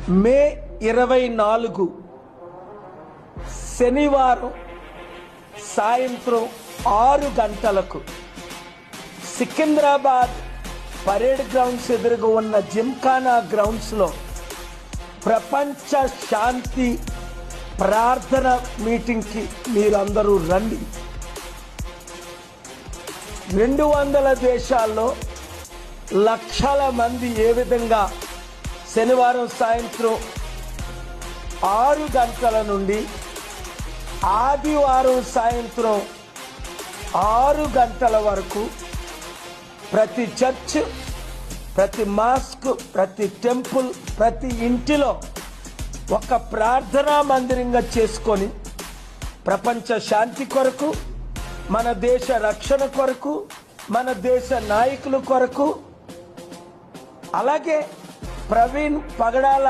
మే 24 శనివారం సాయంత్రం 6 గంటలకు సికింద్రాబాద్ పరేడ్ గ్రౌండ్స్ ఎదురుగా ఉన్న జిమ్ఖానా గ్రౌండ్స్లో ప్రపంచ శాంతి ప్రార్థన మీటింగ్కి మీరందరూ రండి. 200 దేశాల్లో లక్షల మంది ఏ విధంగా శనివారం సాయంత్రం 6 గంటల నుండి ఆదివారం సాయంత్రం 6 గంటల వరకు ప్రతి చర్చ్, ప్రతి మాస్క్, ప్రతి టెంపుల్, ప్రతి ఇంటిలో ఒక ప్రార్థనా మందిరంగా చేసుకొని ప్రపంచ శాంతి కొరకు, మన దేశ రక్షణ కొరకు, మన దేశ నాయకుల కొరకు, అలాగే ప్రవీణ్ పగడాల